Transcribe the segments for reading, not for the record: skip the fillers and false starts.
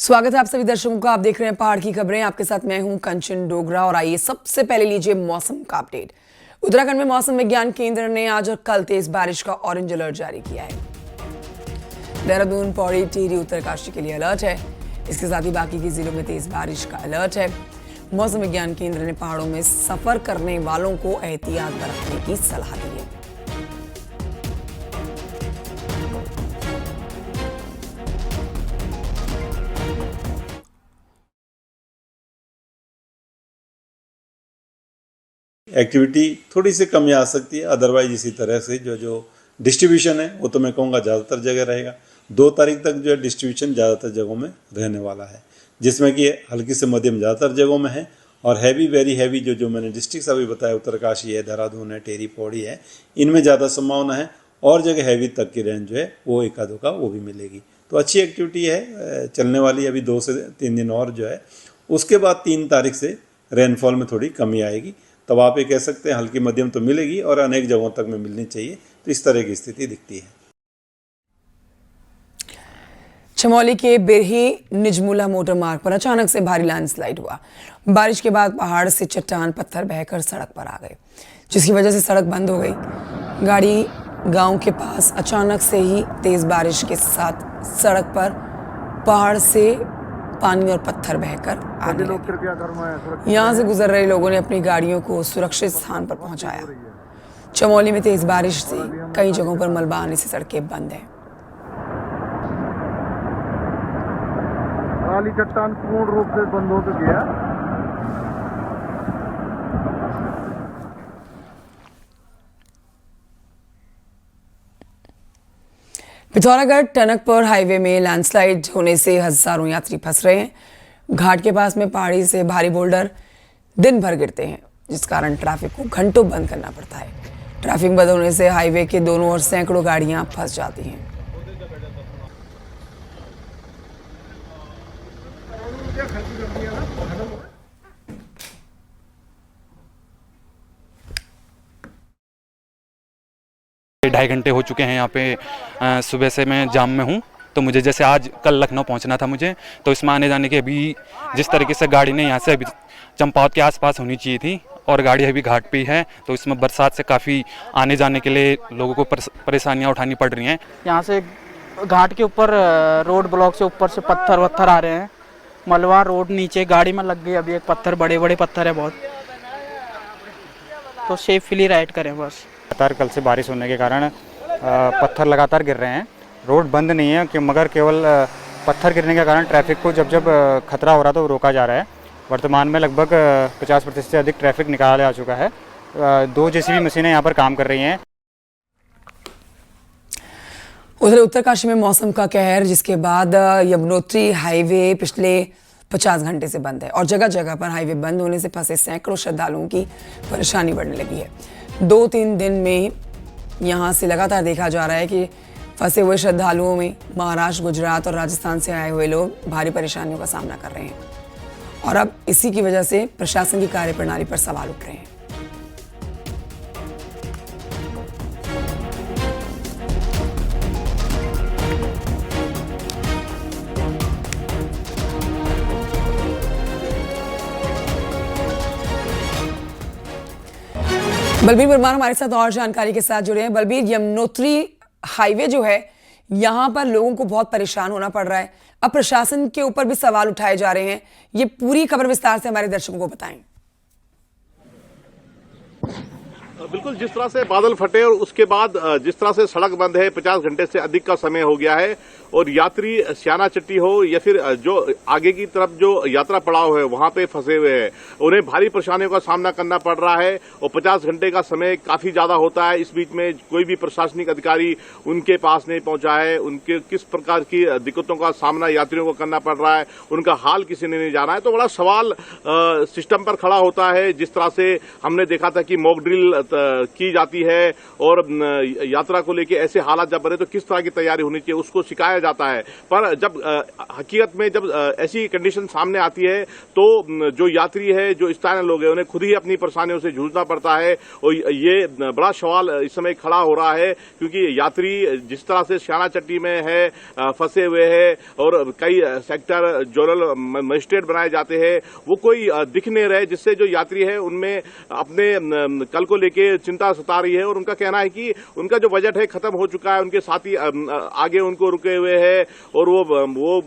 स्वागत है आप सभी दर्शकों का। आप देख रहे हैं पहाड़ की खबरें। आपके साथ मैं हूं कंचन डोगरा और आइए सबसे पहले लीजिए मौसम का अपडेट। उत्तराखंड में मौसम विज्ञान केंद्र ने आज और कल तेज बारिश का ऑरेंज अलर्ट जारी किया है। देहरादून, पौड़ी, टिहरी, उत्तरकाशी के लिए अलर्ट है। इसके साथ ही बाकी के जिलों में तेज बारिश का अलर्ट है। मौसम विज्ञान केंद्र ने पहाड़ों में सफर करने वालों को एहतियात बरतने की सलाह दी है। एक्टिविटी थोड़ी सी कमी आ सकती है, अदरवाइज इसी तरह से जो डिस्ट्रीब्यूशन है वो तो मैं कहूँगा ज़्यादातर जगह रहेगा। 2 तारीख तक जो है डिस्ट्रीब्यूशन ज़्यादातर जगहों में रहने वाला है, जिसमें कि हल्की से मध्यम ज़्यादातर जगहों में है और हैवी, वेरी हैवी जो मैंने डिस्ट्रिक्ट अभी बताया, उत्तरकाशी है, देहरादून है, टिहरी, पौड़ी है, इनमें ज़्यादा संभावना है। और जगह हैवी तक की रेंज जो है वो एका दो का वो भी मिलेगी। तो अच्छी एक्टिविटी है चलने वाली। अभी 2 से 3 दिन और जो है, उसके बाद 3 तारीख से रेनफॉल में थोड़ी कमी आएगी। तब आप ये कह सकते हैं हल्की मध्यम तो मिलेगी और अनेक जगहों तक में मिलनी चाहिए। तो इस तरह की स्थिति दिखती है। चमोली के बिरही निजमुला मोटर मार्ग पर अचानक से भारी लैंडस्लाइड हुआ। बारिश के बाद पहाड़ से चट्टान पत्थर बहकर सड़क पर आ गए, जिसकी वजह से सड़क बंद हो गई। गाड़ी गांव के पास अचानक से ही तेज बारिश के साथ सड़क पर पहाड़ से पानी और पत्थर बहकर आने लगे। यहाँ से गुजर रहे लोगों ने अपनी गाड़ियों को सुरक्षित स्थान पर पहुंचाया। चमोली में तेज बारिश से कई जगहों पर मलबा आने से सड़कें बंद हैं। काली चट्टान पूर्ण रूप से बंद हो चुकी है। पिथौरागढ़ टनकपुर हाईवे में लैंडस्लाइड होने से हजारों यात्री फंस रहे हैं। घाट के पास में पहाड़ी से भारी बोल्डर दिन भर गिरते हैं, जिस कारण ट्रैफिक को घंटों बंद करना पड़ता है। ट्रैफिक बंद होने से हाईवे के दोनों ओर सैकड़ों गाड़ियां फंस जाती हैं। ढाई घंटे हो चुके हैं यहाँ पे। सुबह से मैं जाम में हूँ। तो मुझे जैसे आज कल लखनऊ पहुँचना था मुझे, तो इसमें आने जाने की अभी जिस तरीके से गाड़ी ने यहाँ से अभी चंपावत के आसपास होनी चाहिए थी और गाड़ी अभी घाट पे ही है, तो इसमें बरसात से काफ़ी आने जाने के लिए लोगों को परेशानियाँ उठानी पड़ रही हैं। यहाँ से घाट के ऊपर रोड ब्लॉक से ऊपर से पत्थर वत्थर आ रहे हैं। मलबा रोड नीचे गाड़ी में लग गई। अभी एक पत्थर, बड़े बड़े पत्थर है बहुत, तो सेफली राइड करें बस। लगातार कल से बारिश होने के कारण पत्थर लगातार गिर रहे हैं। रोड बंद नहीं है कि मगर केवल पत्थर गिरने के कारण ट्रैफिक को जब खतरा हो रहा था वो रोका जा रहा है। वर्तमान में लगभग 50% से अधिक ट्रैफिक निकाला जा चुका है। 2 जेसीबी मशीनें यहाँ पर काम कर रही हैं। उधर उत्तरकाशी में मौसम का कहर, जिसके बाद यमुनोत्री हाईवे पिछले 50 घंटे से बंद है और जगह जगह पर हाईवे बंद होने से फंसे सैकड़ों श्रद्धालुओं की परेशानी बढ़ने लगी है। 2-3 दिन में यहाँ से लगातार देखा जा रहा है कि फंसे हुए श्रद्धालुओं में महाराष्ट्र, गुजरात और राजस्थान से आए हुए लोग भारी परेशानियों का सामना कर रहे हैं और अब इसी की वजह से प्रशासन की कार्यप्रणाली पर सवाल उठ रहे हैं। बलबीर परमार हमारे साथ और जानकारी के साथ जुड़े हैं। बलबीर, यमुनोत्री हाईवे जो है, यहाँ पर लोगों को बहुत परेशान होना पड़ रहा है। अब प्रशासन के ऊपर भी सवाल उठाए जा रहे हैं। ये पूरी खबर विस्तार से हमारे दर्शकों को बताएं। बिल्कुल, जिस तरह से बादल फटे और उसके बाद जिस तरह से सड़क बंद है, 50 घंटे से अधिक का समय हो गया है और यात्री स्याना चट्टी हो या फिर जो आगे की तरफ जो यात्रा पड़ाव है वहां पे फंसे हुए हैं, उन्हें भारी परेशानियों का सामना करना पड़ रहा है और 50 घंटे का समय काफी ज्यादा होता है। इस बीच में कोई भी प्रशासनिक अधिकारी उनके पास नहीं पहुंचा है। उनके किस प्रकार की दिक्कतों का सामना यात्रियों को करना पड़ रहा है, उनका हाल किसी ने नहीं जाना है। तो बड़ा सवाल सिस्टम पर खड़ा होता है। जिस तरह से हमने देखा था कि मॉक ड्रिल की जाती है और यात्रा को लेकर ऐसे हालात जब बने तो किस तरह की तैयारी होनी चाहिए उसको सिखाया जाता है। पर जब हकीकत में जब ऐसी कंडीशन सामने आती है तो जो यात्री है, जो स्थानीय लोग हैं, उन्हें खुद ही अपनी परेशानियों से जूझना पड़ता है। और ये बड़ा सवाल इस समय खड़ा हो रहा है क्योंकि यात्री जिस तरह से स्याना चट्टी में है फंसे हुए हैं और कई सेक्टर जोनल मजिस्ट्रेट बनाए जाते हैं, वो कोई दिख नहीं रहे, जिससे जो यात्री है उनमें अपने कल को लेके चिंता सता रही है। और उनका कहना है कि उनका जो बजट है खत्म हो चुका है, उनके साथी आगे उनको रुके हुए हैं और वो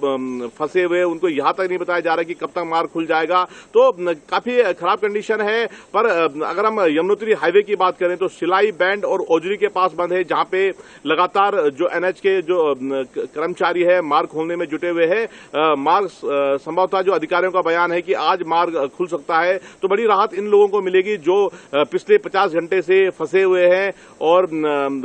फंसे हुए, उनको यहां तक नहीं बताया जा रहा कि कब तक मार्ग खुल जाएगा। तो काफी खराब कंडीशन है। पर अगर हम यमुनोत्री हाईवे की बात करें तो सिलाई बैंड और ओजरी के पास बंद है, जहां पे लगातार जो एनएच के जो कर्मचारी है मार्ग खोलने में जुटे हुए हैं। मार्ग संभवतः जो अधिकारियों का बयान है कि आज मार्ग खुल सकता है, तो बड़ी राहत इन लोगों को मिलेगी जो पिछले 50 घंटे से फंसे हुए हैं और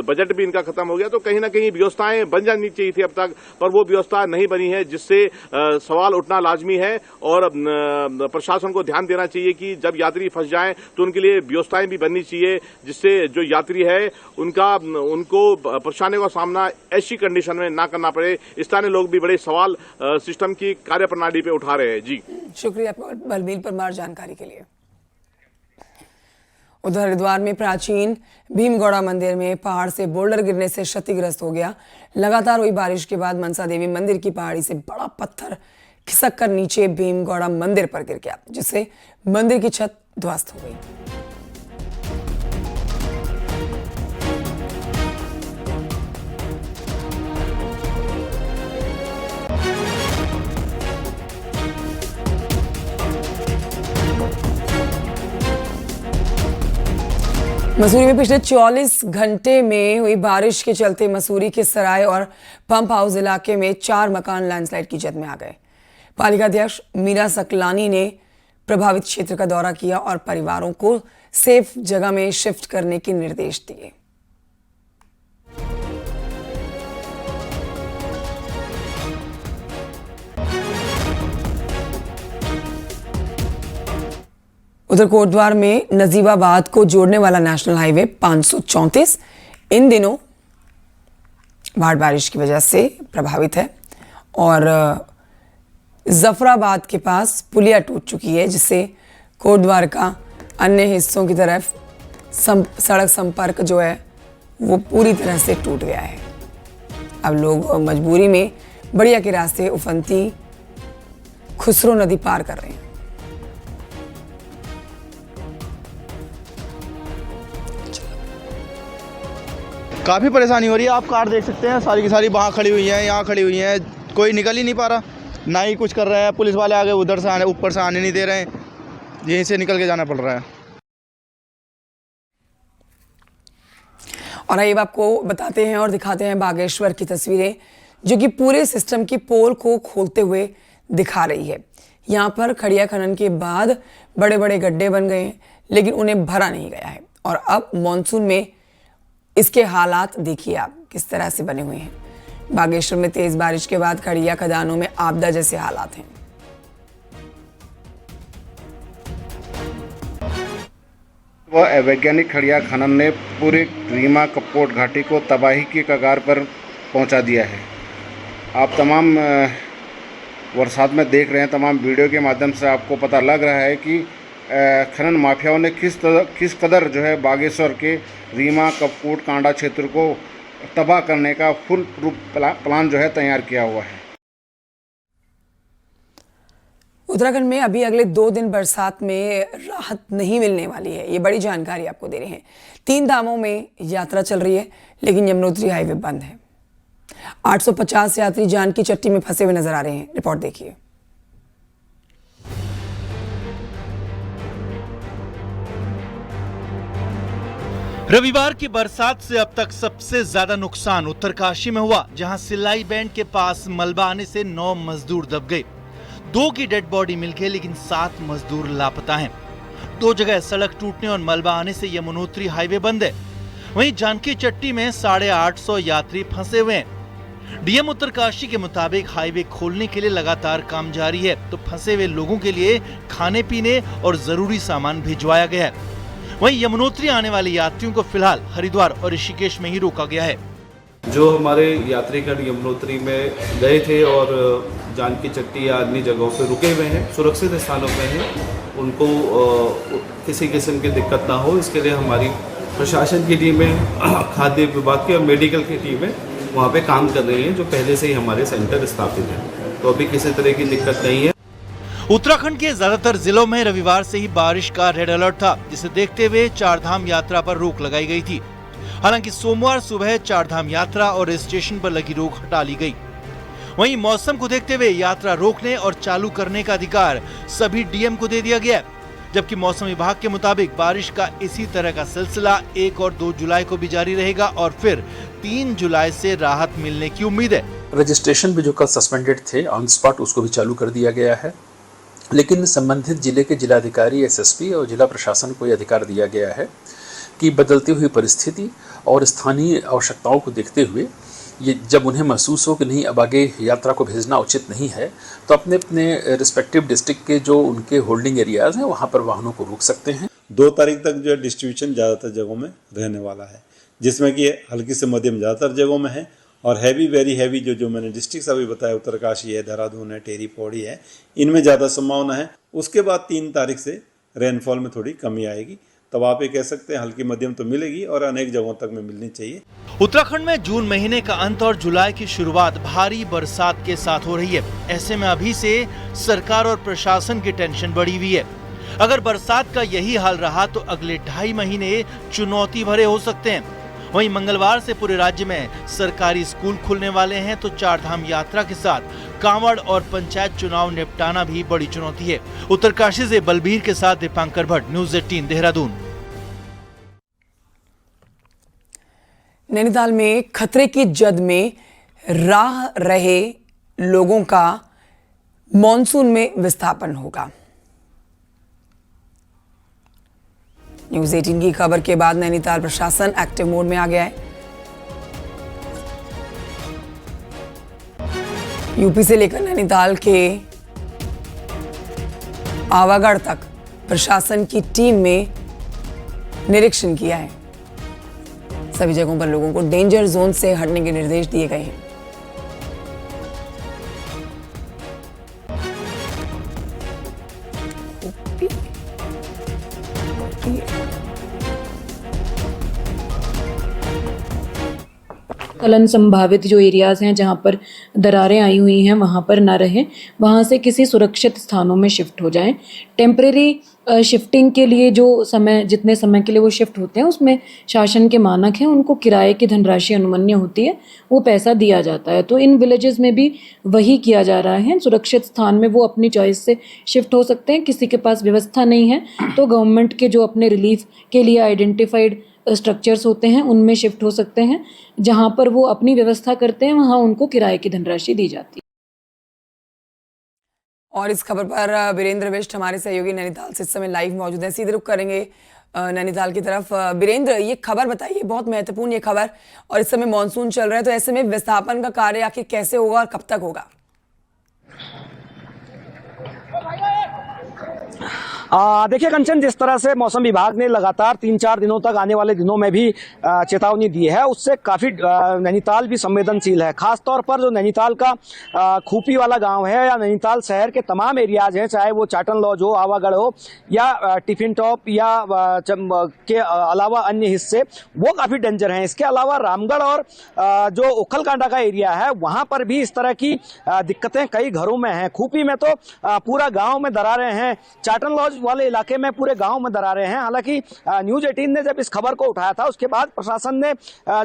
बजट भी इनका खत्म हो गया। तो कहीं ना कहीं व्यवस्थाएं बन जानी चाहिए थी अब तक, पर वो व्यवस्था नहीं बनी है, जिससे सवाल उठना लाजमी है। और प्रशासन को ध्यान देना चाहिए कि जब यात्री फंस जाएं तो उनके लिए व्यवस्थाएं भी बननी चाहिए, जिससे जो यात्री है उनको परेशानियों का सामना ऐसी कंडीशन में ना करना पड़े। स्थानीय लोग भी बड़े सवाल सिस्टम की कार्यप्रणाली पे उठा रहे हैं। जी शुक्रिया आपका बलबीर परमार जानकारी के लिए। उधर हरिद्वार में प्राचीन भीमगौड़ा मंदिर में पहाड़ से बोल्डर गिरने से क्षतिग्रस्त हो गया। लगातार हुई बारिश के बाद मनसा देवी मंदिर की पहाड़ी से बड़ा पत्थर खिसक कर नीचे भीमगौड़ा मंदिर पर गिर गया, जिससे मंदिर की छत ध्वस्त हो गई। मसूरी में पिछले 44 घंटे में हुई बारिश के चलते मसूरी के सराय और पंप हाउस इलाके में 4 मकान लैंडस्लाइड की जद में आ गए। पालिका अध्यक्ष मीरा सकलानी ने प्रभावित क्षेत्र का दौरा किया और परिवारों को सेफ जगह में शिफ्ट करने के निर्देश दिए। उधर कोटद्वार में नजीबाबाद को जोड़ने वाला नेशनल हाईवे 534 इन दिनों बाढ़ बारिश की वजह से प्रभावित है और जफराबाद के पास पुलिया टूट चुकी है, जिससे कोटद्वार का अन्य हिस्सों की तरफ सड़क संपर्क जो है वो पूरी तरह से टूट गया है। अब लोग मजबूरी में बढ़िया के रास्ते उफनती खुसरो नदी पार कर रहे हैं। काफ़ी परेशानी हो रही है। आप कार देख सकते हैं, सारी की सारी वहाँ खड़ी हुई हैं, यहाँ खड़ी हुई हैं, कोई निकल ही नहीं पा रहा, ना ही कुछ कर रहा है। पुलिस वाले आगे उधर से आने, ऊपर से आने नहीं दे रहे हैं, यहीं से निकल के जाना पड़ रहा है। और आइए आपको बताते हैं और दिखाते हैं बागेश्वर की तस्वीरें, जो कि पूरे सिस्टम की पोल को खोलते हुए दिखा रही है। यहाँ पर खड़िया खनन के बाद बड़े बड़े गड्ढे बन गए हैं, लेकिन उन्हें भरा नहीं गया है। और अब मॉनसून में इसके हालात देखिए आप किस तरह से बने हुए हैं। बागेश्वर में तेज बारिश के बाद खड़िया खदानों में आपदा जैसे हालात हैं। वह अवैज्ञानिक खड़िया खनन ने पूरी रीमा कपकोट घाटी को तबाही की कगार पर पहुंचा दिया है। आप तमाम बरसात में देख रहे हैं, तमाम वीडियो के माध्यम से आपको पता लग रहा है कि खनन माफियाओं ने किस कदर जो है बागेश्वर के रीमा कपकोट कांडा क्षेत्र को तबाह करने का फुल प्रूफ प्लान जो है तैयार किया हुआ है। उत्तराखंड में अभी अगले 2 दिन बरसात में राहत नहीं मिलने वाली है, ये बड़ी जानकारी आपको दे रहे हैं। 3 धामों में यात्रा चल रही है, लेकिन यमुनोत्री हाईवे बंद है। 850 यात्री जानकी चट्टी में फंसे हुए नजर आ रहे हैं। रिपोर्ट देखिए। रविवार की बरसात से अब तक सबसे ज्यादा नुकसान उत्तरकाशी में हुआ, जहां सिलाई बैंड के पास मलबा आने से 9 मजदूर दब गए। 2 की डेड बॉडी मिल गई, लेकिन 7 मजदूर लापता हैं। 2 जगह सड़क टूटने और मलबा आने से यमुनोत्री हाईवे बंद है। वहीं जानकी चट्टी में 850 यात्री फंसे हुए हैं। डीएम उत्तरकाशी के मुताबिक हाईवे खोलने के लिए लगातार काम जारी है, तो फंसे हुए लोगों के लिए खाने पीने और जरूरी सामान भिजवाया गया है। वहीं यमुनोत्री आने वाले यात्रियों को फिलहाल हरिद्वार और ऋषिकेश में ही रोका गया है। जो हमारे यात्रीगण यमुनोत्री में गए थे और जानकी चट्टी या अन्य जगहों पर रुके हुए हैं, सुरक्षित स्थानों पे हैं, उनको किसी किस्म की दिक्कत ना हो, इसके लिए हमारी प्रशासन की टीमें, खाद्य विभाग की और मेडिकल की टीमें वहाँ पे काम कर रही हैं, जो पहले से ही हमारे सेंटर स्थापित हैं। तो अभी किसी तरह की दिक्कत नहीं है। उत्तराखंड के ज्यादातर जिलों में रविवार से ही बारिश का रेड अलर्ट था, जिसे देखते हुए चारधाम यात्रा पर रोक लगाई गई थी। हालांकि सोमवार सुबह चारधाम यात्रा और स्टेशन पर लगी रोक हटा ली गई। वहीं मौसम को देखते हुए यात्रा रोकने और चालू करने का अधिकार सभी डीएम को दे दिया गया है, जबकि मौसम विभाग के मुताबिक बारिश का इसी तरह का सिलसिला 1 और 2 जुलाई को भी जारी रहेगा और फिर 3 जुलाई से राहत मिलने की उम्मीद है। रजिस्ट्रेशन भी जो कल सस्पेंडेड थे ऑन स्पॉट, उसको भी चालू कर दिया गया है, लेकिन संबंधित जिले के जिलाधिकारी, एसएसपी और जिला प्रशासन को यह अधिकार दिया गया है कि बदलती हुई परिस्थिति और स्थानीय आवश्यकताओं को देखते हुए ये जब उन्हें महसूस हो कि नहीं अब आगे यात्रा को भेजना उचित नहीं है, तो अपने अपने रिस्पेक्टिव डिस्ट्रिक्ट के जो उनके होल्डिंग एरियाज हैं वहाँ पर वाहनों को रोक सकते हैं। 2 तारीख तक जो है डिस्ट्रीब्यूशन ज़्यादातर जगहों में रहने वाला है, जिसमें कि हल्की से मध्यम ज़्यादातर जगहों में है और हैवी, वेरी हैवी जो मैंने डिस्ट्रिक्ट अभी बताया, उत्तरकाशी है, देहरादून है, टेरी पौड़ी है, इनमें ज़्यादा संभावना है। उसके बाद 3 तारीख से रेनफॉल में थोड़ी कमी आएगी, तब आप ये कह सकते हैं हल्की मध्यम तो मिलेगी और अनेक जगहों तक में मिलनी चाहिए। उत्तराखंड में जून महीने का अंत और जुलाई की शुरुआत भारी बरसात के साथ हो रही है। ऐसे में अभी से सरकार और प्रशासन की टेंशन बढ़ी हुई है। अगर बरसात का यही हाल रहा तो अगले 2.5 महीने चुनौती भरे हो सकते हैं। वहीं मंगलवार से पूरे राज्य में सरकारी स्कूल खुलने वाले हैं, तो चारधाम यात्रा के साथ कांवड़ और पंचायत चुनाव निपटाना भी बड़ी चुनौती है। उत्तरकाशी से बलबीर के साथ दीपांकर भट्ट, न्यूज़ 18 देहरादून। नैनीताल में खतरे की जद में राह रहे लोगों का मॉनसून में विस्थापन होगा। न्यूज़ 18 की खबर के बाद नैनीताल प्रशासन एक्टिव मोड में आ गया है। यूपी से लेकर नैनीताल के आवागढ़ तक प्रशासन की टीम में निरीक्षण किया है। सभी जगहों पर लोगों को डेंजर जोन से हटने के निर्देश दिए गए हैं। कलन संभावित जो एरियाज हैं जहां पर दरारें आई हुई हैं वहां पर ना रहें, वहां से किसी सुरक्षित स्थानों में शिफ्ट हो जाएं। टेम्परेरी शिफ्टिंग के लिए जो समय, जितने समय के लिए वो शिफ्ट होते हैं, उसमें शासन के मानक हैं, उनको किराए की धनराशि अनुमन्य होती है, वो पैसा दिया जाता है। तो इन विलेजेस में भी वही किया जा रहा है। सुरक्षित स्थान में वो अपनी चॉइस से शिफ्ट हो सकते हैं। किसी के पास व्यवस्था नहीं है तो गवर्नमेंट के जो अपने रिलीफ के लिए आइडेंटिफाइड स्ट्रक्चर्स होते हैं उनमें शिफ्ट हो सकते हैं। जहां पर वो अपनी व्यवस्था करते हैं वहां उनको किराए की धनराशि दी जाती है। और इस खबर पर वीरेंद्र बिष्ट हमारे सहयोगी नैनीताल से इस समय लाइव मौजूद हैं। सीधे रुख करेंगे नैनीताल की तरफ। वीरेंद्र, ये खबर बताइए, बहुत महत्वपूर्ण ये खबर, और इस समय मानसून चल रहा है, तो ऐसे में विस्थापन का कार्य आखिर कैसे होगा और कब तक होगा? देखिए कंचन, जिस तरह से मौसम विभाग ने लगातार 3-4 दिनों तक आने वाले दिनों में भी चेतावनी दी है, उससे काफी नैनीताल भी संवेदनशील है। खासतौर पर जो नैनीताल का खूपी वाला गांव है या नैनीताल शहर के तमाम एरियाज हैं, चाहे वो चाटन लॉज हो, आवागढ़ हो या टिफिन टॉप या के अलावा अन्य हिस्से, वो काफी डेंजर हैं। इसके अलावा रामगढ़ और जो उखलकांडा का एरिया है वहां पर भी इस तरह की दिक्कतें कई घरों में हैं। खूपी में तो पूरा गाँव में दरारें हैं, चाटन लॉज वाले इलाके में पूरे गांव में दरारें हैं। हालांकि न्यूज़ 18 ने जब इस खबर को उठाया था उसके बाद प्रशासन ने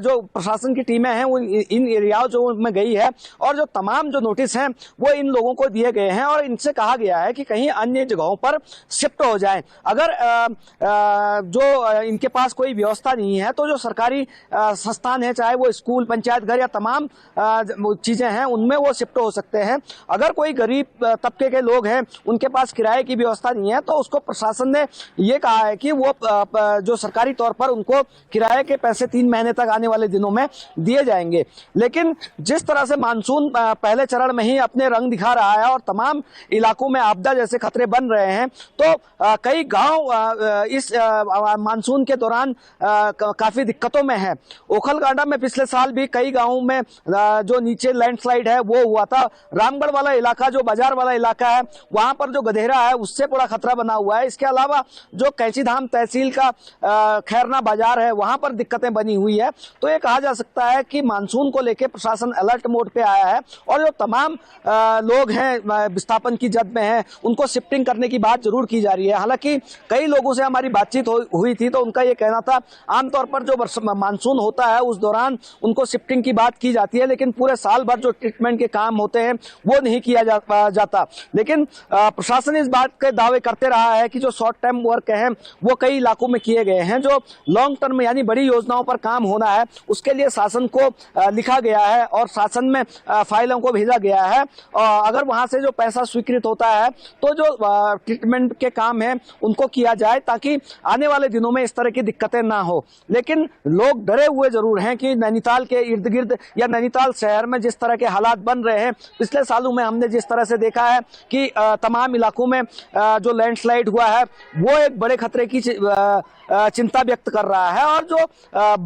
जो प्रशासन की टीमें हैं वो इन एरियाओं में गई है और जो तमाम जो नोटिस हैं वो इन लोगों को दिए गए हैं और इनसे कहा गया है कि कहीं अन्य जगहों पर शिफ्ट हो जाएं। अगर जो इनके पास कोई व्यवस्था नहीं है तो जो सरकारी संस्थान है, चाहे वो स्कूल, पंचायत घर या तमाम चीजें हैं, उनमें वो शिफ्ट हो सकते हैं। अगर कोई गरीब तबके के लोग हैं, उनके पास किराए की व्यवस्था नहीं है, तो उसको प्रशासन ने ये कहा है कि वो जो सरकारी तौर पर उनको किराए के पैसे 3 महीने तक आने वाले दिनों में दिए जाएंगे। लेकिन जिस तरह से मानसून पहले चरण में ही अपने रंग दिखा रहा है और तमाम इलाकों में आपदा जैसे खतरे बन रहे हैं, तो कई गांव इस मानसून के दौरान काफी दिक्कतों में है। ओखलकांडा में पिछले साल भी कई गांवों में जो नीचे लैंडस्लाइड है वो हुआ था। रामगढ़ वाला इलाका, जो बाजार वाला इलाका है, वहां पर जो गधेरा है उससे बड़ा खतरा बना हुआ है। इसके अलावा जो कैंचीधाम तहसील का खैरना बाजार है, वहां पर दिक्कतें बनी हुई है। तो ये कहा जा सकता है कि मानसून को लेकर प्रशासन अलर्ट मोड पे आया है और जो तमाम लोग हैं विस्थापन की जद में हैं, उनको शिफ्टिंग करने की बात जरूर की जा रही है। हालांकि कई लोगों से हमारी बातचीत हुई थी तो उनका ये कहना था आमतौर पर जो मानसून होता है उस दौरान उनको शिफ्टिंग की बात की जाती है, लेकिन पूरे साल भर जो ट्रीटमेंट के काम होते हैं वो नहीं किया जाता। लेकिन प्रशासन इस बात के दावे करते रहा है कि जो शॉर्ट टर्म वर्क है वो कई इलाकों में किए गए हैं। जो लॉन्ग टर्म यानी बड़ी योजनाओं पर काम होना है उसके लिए शासन को लिखा गया है और शासन में फाइलों को भेजा गया है। अगर वहां से जो पैसा स्वीकृत होता है तो जो ट्रीटमेंट के काम है उनको किया जाए ताकि आने वाले दिनों में इस तरह की दिक्कतें ना हो। लेकिन लोग डरे हुए जरूर हैं कि नैनीताल के इर्द गिर्द या नैनीताल शहर में जिस तरह के हालात बन रहे हैं, पिछले सालों में हमने जिस तरह से देखा है कि तमाम इलाकों में जो लैंडस्लाइड हुआ है वो एक बड़े खतरे की चिंता व्यक्त कर रहा है। और जो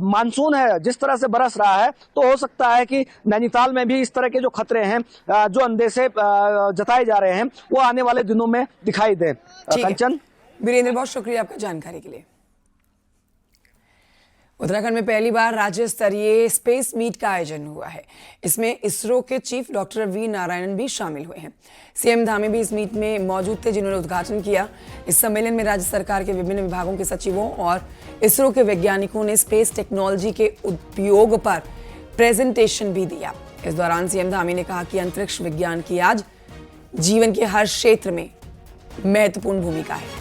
मानसून है जिस तरह से बरस रहा है तो हो सकता है कि नैनीताल में भी इस तरह के जो खतरे हैं, जो अंदेशे जताए जा रहे हैं, वो आने वाले दिनों में दिखाई दे। कंचन, वीरेंद्र, बहुत शुक्रिया आपका जानकारी के लिए। उत्तराखंड में पहली बार राज्य स्तरीय स्पेस मीट का आयोजन हुआ है। इसमें इसरो के चीफ डॉक्टर वी नारायणन भी शामिल हुए हैं। सीएम धामी भी इस मीट में मौजूद थे, जिन्होंने उद्घाटन किया। इस सम्मेलन में राज्य सरकार के विभिन्न विभागों के सचिवों और इसरो के वैज्ञानिकों ने स्पेस टेक्नोलॉजी के उपयोग पर प्रेजेंटेशन भी दिया। इस दौरान सीएम धामी ने कहा कि अंतरिक्ष विज्ञान की आज जीवन के हर क्षेत्र में महत्वपूर्ण भूमिका है।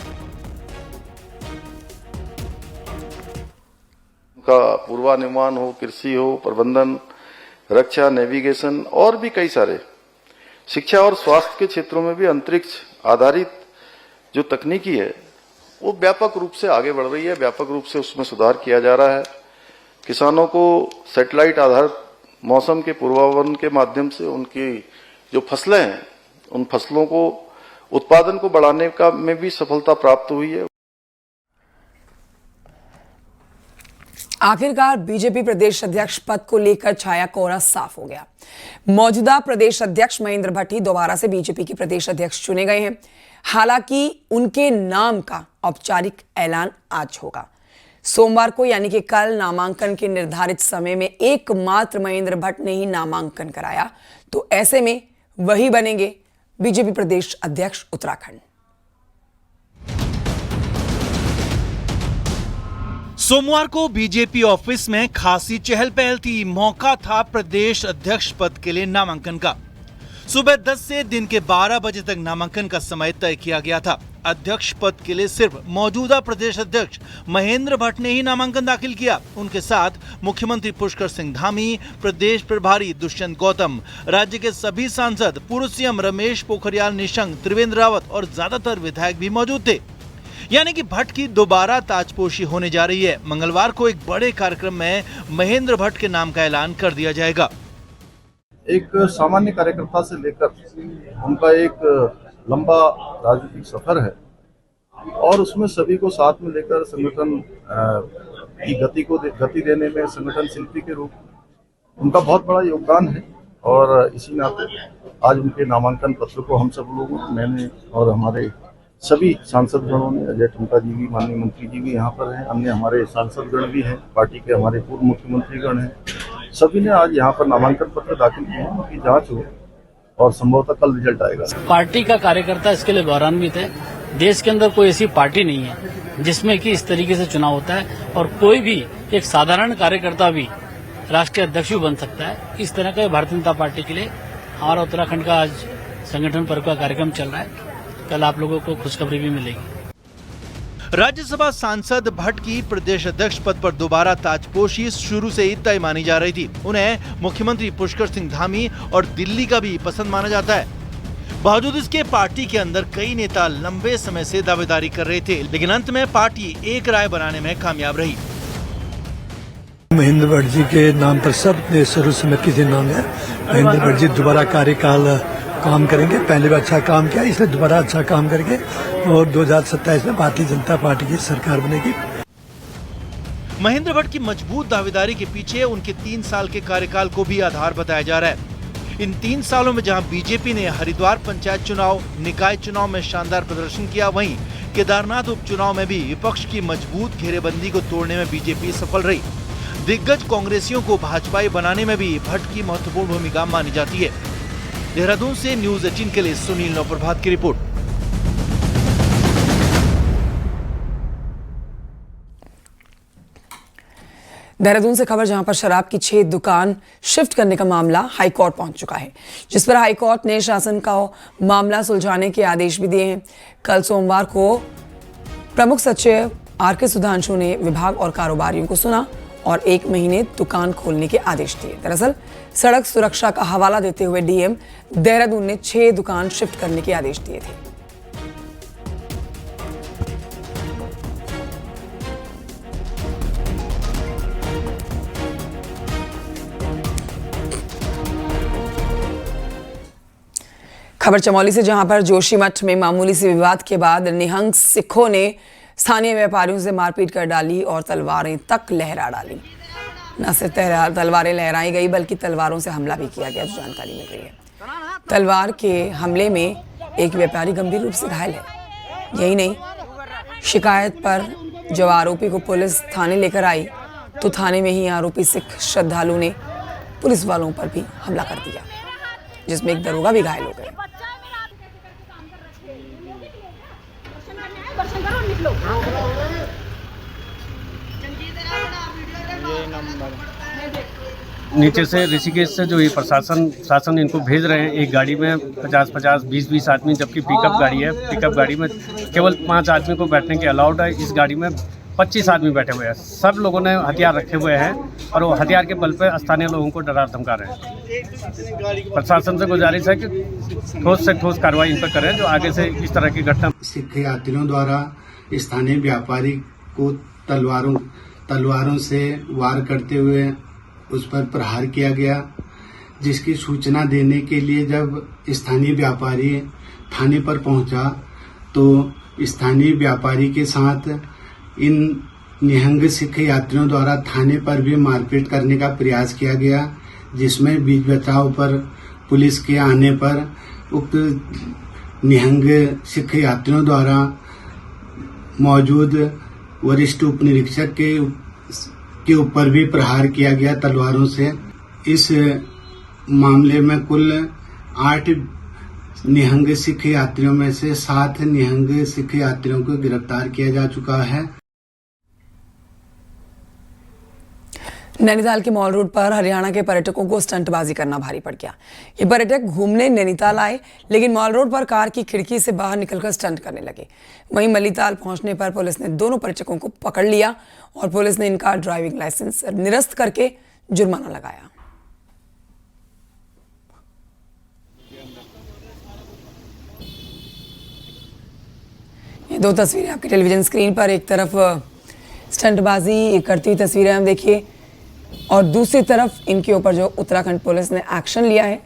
का पूर्वानुमान हो, कृषि हो, प्रबंधन, रक्षा, नेविगेशन और भी कई सारे, शिक्षा और स्वास्थ्य के क्षेत्रों में भी अंतरिक्ष आधारित जो तकनीकी है वो व्यापक रूप से आगे बढ़ रही है, व्यापक रूप से उसमें सुधार किया जा रहा है। किसानों को सैटेलाइट आधारित मौसम के पूर्वानुमान के माध्यम से उनकी जो फसलें हैं उन फसलों को उत्पादन को बढ़ाने का में भी सफलता प्राप्त हुई है। आखिरकार बीजेपी प्रदेश अध्यक्ष पद को लेकर छाया कोहरा साफ हो गया। मौजूदा प्रदेश अध्यक्ष महेंद्र भट्ट ही दोबारा से बीजेपी के प्रदेश अध्यक्ष चुने गए हैं। हालांकि उनके नाम का औपचारिक ऐलान आज होगा। सोमवार को यानी कि कल नामांकन के निर्धारित समय में एकमात्र महेंद्र भट्ट ने ही नामांकन कराया, तो ऐसे में वही बनेंगे बीजेपी प्रदेश अध्यक्ष उत्तराखंड। सोमवार को बीजेपी ऑफिस में खासी चहल पहल थी। मौका था प्रदेश अध्यक्ष पद के लिए नामांकन का। सुबह 10 से दिन के 12 बजे तक नामांकन का समय तय किया गया था। अध्यक्ष पद के लिए सिर्फ मौजूदा प्रदेश अध्यक्ष महेंद्र भट्ट ने ही नामांकन दाखिल किया। उनके साथ मुख्यमंत्री पुष्कर सिंह धामी, प्रदेश प्रभारी दुष्यंत गौतम, राज्य के सभी सांसद, पूर्व सीएम रमेश पोखरियाल निशंक, त्रिवेंद्र रावत और ज्यादातर विधायक भी मौजूद थे। यानी कि भट्ट की दोबारा ताजपोशी होने जा रही है। मंगलवार को एक बड़े कार्यक्रम में महेंद्र भट्ट के नाम का ऐलान कर दिया जाएगा। एक सामान्य कार्यकर्ता से लेकर उनका एक लंबा राजनीतिक सफर है और उसमें सभी को साथ में लेकर संगठन की गति देने में संगठन शिल्पी के रूप में उनका बहुत बड़ा योगदान है। और इसी नाते आज उनके नामांकन पत्र को हम सब लोगों, मैंने और हमारे सभी सांसद गणों ने, अजय टुमका जी भी, माननीय मंत्री जी भी यहाँ पर हैं, अन्य हमारे सांसद गण भी हैं, पार्टी के हमारे पूर्व मुख्यमंत्री गण हैं, सभी ने आज यहाँ पर नामांकन पत्र दाखिल किए हैं। उनकी जांच हो और संभवतः कल रिजल्ट आएगा। पार्टी का कार्यकर्ता इसके लिए गौरवान्वित है। देश के अंदर कोई ऐसी पार्टी नहीं है जिसमें कि इस तरीके से चुनाव होता है और कोई भी एक साधारण कार्यकर्ता भी राष्ट्रीय अध्यक्ष बन सकता है। इस तरह का भारतीय जनता पार्टी के लिए हमारा उत्तराखंड का आज संगठन पर्व का कार्यक्रम चल रहा है। कल आप लोगों को खुशखबरी भी मिलेगी। राज्यसभा सांसद भट्ट की प्रदेश अध्यक्ष पद पर दोबारा ताजपोशी शुरू से ही तय मानी जा रही थी। उन्हें मुख्यमंत्री पुष्कर सिंह धामी और दिल्ली का भी पसंद माना जाता है। बावजूद इसके पार्टी के अंदर कई नेता लंबे समय से दावेदारी कर रहे थे, लेकिन अंत में पार्टी एक राय बनाने में कामयाब रही। महेंद्र भट्ट जी के नाम पर सब सर्वसम्मति से नाम है। महेंद्र भट्ट जी दोबारा कार्यकाल काम करेंगे, पहले भी अच्छा काम किया, इसलिए दोबारा अच्छा काम करके और 2027 में भारतीय जनता पार्टी की सरकार बनेगी। महेंद्र भट्ट की मजबूत दावेदारी के पीछे उनके 3 साल के कार्यकाल को भी आधार बताया जा रहा है। इन 3 सालों में जहां बीजेपी ने हरिद्वार पंचायत चुनाव, निकाय चुनाव में शानदार प्रदर्शन किया, वहीं केदारनाथ उपचुनाव में भी विपक्ष की मजबूत घेरेबंदी को तोड़ने में बीजेपी सफल रही। दिग्गज कांग्रेसियों को भाजपाई बनाने में भी भट्ट की महत्वपूर्ण भूमिका मानी जाती है। देहरादून से न्यूज 18 के लिए सुनील नवप्रभात की रिपोर्ट। देहरादून से खबर, जहां पर शराब की 6 दुकान शिफ्ट करने का मामला हाईकोर्ट पहुंच चुका है, जिस पर हाईकोर्ट ने शासन का मामला सुलझाने के आदेश भी दिए हैं। कल सोमवार को प्रमुख सचिव आर.के. सुधांशु ने विभाग और कारोबारियों को सुना और 1 महीने दुकान खोलने के आदेश दिए। दरअसल सड़क सुरक्षा का हवाला देते हुए डीएम देहरादून ने 6 दुकान शिफ्ट करने के आदेश दिए थे। खबर चमोली से, जहां पर जोशीमठ में मामूली से विवाद के बाद निहंग सिखों ने स्थानीय व्यापारियों से मारपीट कर डाली और तलवारें तक लहरा डाली। न सिर्फ तलवारें लहराई गई, बल्कि तलवारों से हमला भी किया गया, जो जानकारी मिल रही है। तलवार के हमले में एक व्यापारी गंभीर रूप से घायल है। यही नहीं, शिकायत पर जब आरोपी को पुलिस थाने लेकर आई तो थाने में ही आरोपी सिख श्रद्धालु ने पुलिस वालों पर भी हमला कर दिया, जिसमें एक दरोगा भी घायल हो गए। नीचे से ऋषिकेश से जो ये शासन इनको भेज रहे हैं, एक गाड़ी में 50-50, 20-20 आदमी, जबकि पिकअप गाड़ी है। पिकअप गाड़ी में केवल 5 आदमी को बैठने के अलाउड है। इस गाड़ी में 25 आदमी बैठे हुए हैं। सब लोगों ने हथियार रखे हुए हैं और वो हथियार के बल पर स्थानीय लोगों को डरा धमका रहे हैं। प्रशासन से गुजारिश है कि ठोस से ठोस कार्रवाई इन पर करें, जो आगे से इस तरह की घटना। सिख यात्रियों द्वारा स्थानीय व्यापारी को तलवारों से वार करते हुए उस पर प्रहार किया गया, जिसकी सूचना देने के लिए जब स्थानीय व्यापारी थाने पर पहुंचा तो स्थानीय व्यापारी के साथ इन निहंग सिख यात्रियों द्वारा थाने पर भी मारपीट करने का प्रयास किया गया, जिसमें बीच बचाव पर पुलिस के आने पर उक्त निहंग सिख यात्रियों द्वारा मौजूद वरिष्ठ उप निरीक्षक के ऊपर भी प्रहार किया गया तलवारों से। इस मामले में कुल 8 निहंग सिख यात्रियों में से 7 निहंग सिख यात्रियों को गिरफ्तार किया जा चुका है। नैनीताल के मॉल रोड पर हरियाणा के पर्यटकों को स्टंटबाजी करना भारी पड़ गया। ये पर्यटक घूमने नैनीताल आए, लेकिन मॉल रोड पर कार की खिड़की से बाहर निकलकर स्टंट करने लगे। वहीं मलीताल पहुंचने पर पुलिस ने दोनों पर्यटकों को पकड़ लिया और पुलिस ने इनका ड्राइविंग लाइसेंस निरस्त करके जुर्माना लगाया। ये 2 तस्वीरें आपके टेलीविजन स्क्रीन पर, एक तरफ स्टंटबाजी करती हुई तस्वीरें हम देखिए और दूसरी तरफ इनके ऊपर जो उत्तराखंड पुलिस ने एक्शन लिया है,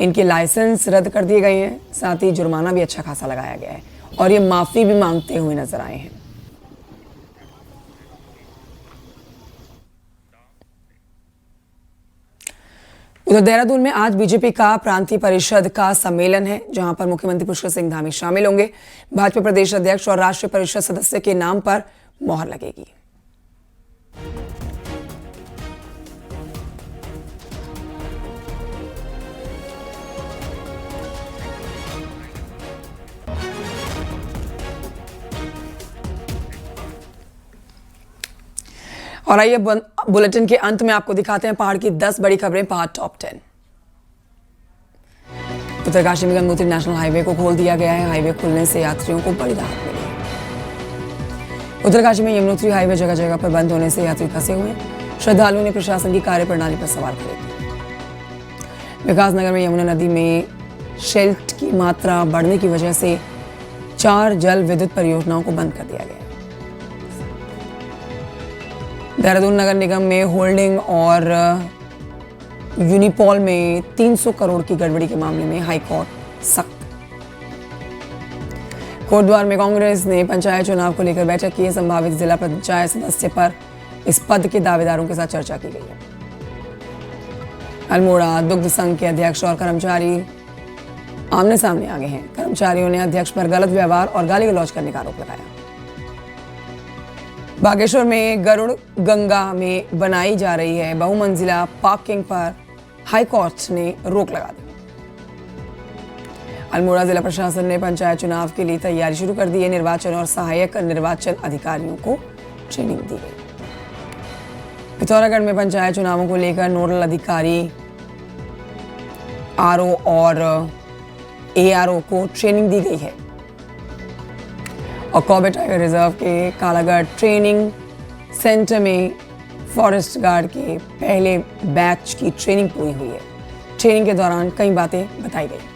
इनके लाइसेंस रद्द कर दिए गए हैं, साथ ही जुर्माना भी अच्छा खासा लगाया गया है और ये माफ़ी भी मांगते हुए नजर आए हैं। उधर देहरादून में आज बीजेपी का प्रांतीय परिषद का सम्मेलन है, जहां पर मुख्यमंत्री पुष्कर सिंह धामी शामिल होंगे। भाजपा प्रदेश अध्यक्ष और राष्ट्रीय परिषद सदस्य के नाम पर मोहर लगेगी। और आइए बुलेटिन के अंत में आपको दिखाते हैं पहाड़ की 10 बड़ी खबरें, पहाड़ टॉप 10। उत्तरकाशी में गंगोत्री नेशनल हाईवे को खोल दिया गया है। हाईवे खुलने से यात्रियों को बड़ी राहत मिली है। उत्तरकाशी में यमुनोत्री हाईवे जगह जगह पर बंद होने से यात्री फंसे हुए हैं। श्रद्धालुओं ने प्रशासन की कार्यप्रणाली पर सवाल खड़े किए। विकासनगर में यमुना नदी में शेल्ट की मात्रा बढ़ने की वजह से 4 जल विद्युत परियोजनाओं को बंद कर दिया गया है। देहरादून नगर निगम में होल्डिंग और यूनिपॉल में 300 करोड़ की गड़बड़ी के मामले में हाईकोर्ट सख्त। कोटद्वार में कांग्रेस ने पंचायत चुनाव को लेकर बैठक की। संभावित जिला पंचायत सदस्य पर इस पद के दावेदारों के साथ चर्चा की गई है। अल्मोड़ा दुग्ध संघ के अध्यक्ष और कर्मचारी आमने सामने आ गए हैं। कर्मचारियों ने अध्यक्ष पर गलत व्यवहार और गाली गलौज करने का आरोप लगाया। बागेश्वर में गरुड़ गंगा में बनाई जा रही है बहुमंजिला पार्किंग पर हाईकोर्ट ने रोक लगा दी। अल्मोड़ा जिला प्रशासन ने पंचायत चुनाव के लिए तैयारी शुरू कर दी है। निर्वाचन और सहायक निर्वाचन अधिकारियों को ट्रेनिंग दी गई। पिथौरागढ़ में पंचायत चुनावों को लेकर नोडल अधिकारी आरओ और एआरओ को ट्रेनिंग दी गई है। और कॉर्बेट टाइगर रिजर्व के कालागढ़ ट्रेनिंग सेंटर में फॉरेस्ट गार्ड के पहले बैच की ट्रेनिंग पूरी हुई है। ट्रेनिंग के दौरान कई बातें बताई गई।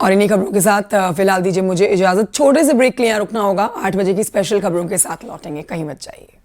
और इन्हीं खबरों के साथ फिलहाल दीजिए मुझे इजाजत। छोटे से ब्रेक के लिए रुकना होगा। 8 बजे की स्पेशल खबरों के साथ लौटेंगे, कहीं मत जाइए।